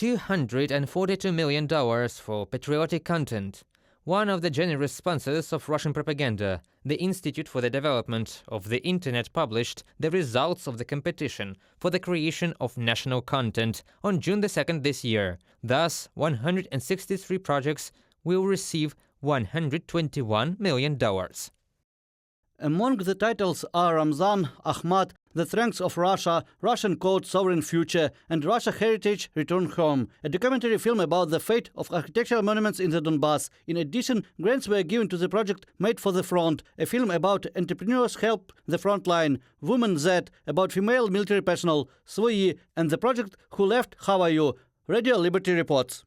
$242 million for patriotic content. One of the generous sponsors of Russian propaganda, the Institute for the Development of the Internet, published the results of the competition for the creation of national content on June 2nd this year. Thus, 163 projects will receive $121 million. Among the titles are Ramzan, Ahmad, The Strengths of Russia, Russian Code, Sovereign Future, and Russia Heritage, Return Home, a documentary film about the fate of architectural monuments in the Donbass. In addition, grants were given to the project Made for the Front, a film about entrepreneurs help the front line, Woman Z, about female military personnel, Svoyi, and the project Who Left, How Are You? Radio Liberty reports.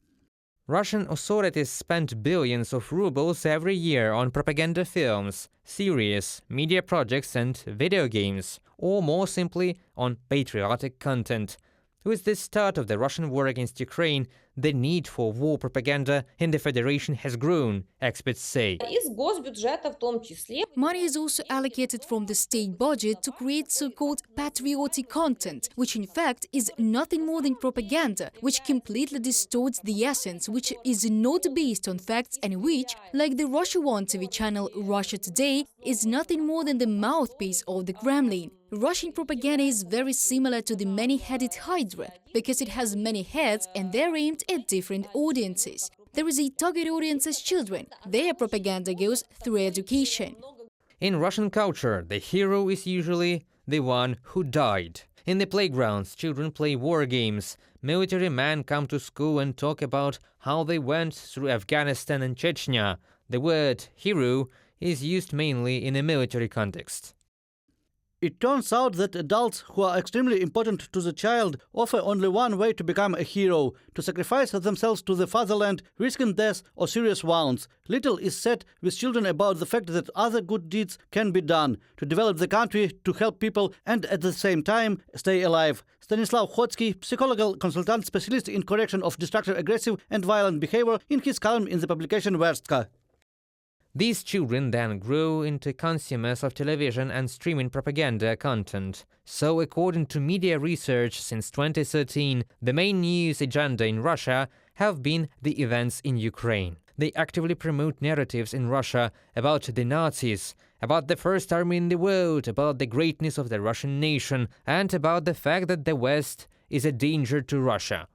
Russian authorities spend billions of rubles every year on propaganda films, series, media projects and video games, or more simply, on patriotic content. With the start of the Russian war against Ukraine, the need for war propaganda in the Federation has grown, experts say. Money is also allocated from the state budget to create so-called patriotic content, which in fact is nothing more than propaganda, which completely distorts the essence, which is not based on facts and which, like the Russia One TV channel Russia Today, is nothing more than the mouthpiece of the Kremlin. Russian propaganda is very similar to the many-headed hydra, because it has many heads and they're aimed at different audiences. There is a target audience as children. Their propaganda goes through education. In Russian culture, the hero is usually the one who died. In the playgrounds, children play war games. Military men come to school and talk about how they went through Afghanistan and Chechnya. The word hero is used mainly in a military context. It turns out that adults who are extremely important to the child offer only one way to become a hero: to sacrifice themselves to the fatherland, risking death or serious wounds. Little is said with children about the fact that other good deeds can be done to develop the country, to help people, and at the same time stay alive. Stanislav Khotsky, psychological consultant specialist in correction of destructive, aggressive and violent behavior, in his column in the publication Verstka. These children then grow into consumers of television and streaming propaganda content. So, according to media research since 2013, the main news agenda in Russia have been the events in Ukraine. They actively promote narratives in Russia about the Nazis, about the first army in the world, about the greatness of the Russian nation, and about the fact that the West is a danger to Russia.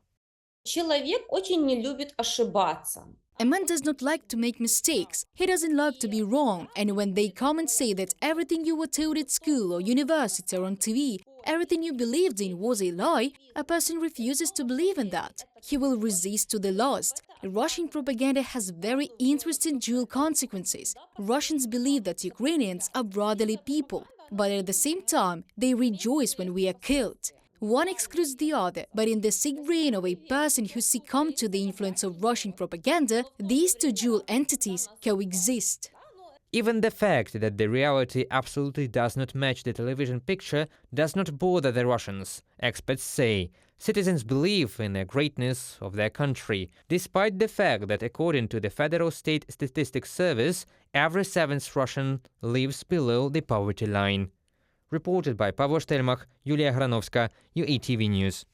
Человек очень не любит ошибаться. A man does not like to make mistakes. He doesn't like to be wrong. And when they come and say that everything you were told at school or university or on TV, everything you believed in was a lie, a person refuses to believe in that. He will resist to the last. Russian propaganda has very interesting dual consequences. Russians believe that Ukrainians are brotherly people, but at the same time, they rejoice when we are killed. One excludes the other, but in the sick brain of a person who succumbed to the influence of Russian propaganda, these two dual entities coexist. Even the fact that the reality absolutely does not match the television picture does not bother the Russians, experts say. Citizens believe in the greatness of their country, despite the fact that, according to the Federal State Statistics Service, every seventh Russian lives below the poverty line. Reported by Pavlo Shtelmach, Yulia Granovska, UATV News.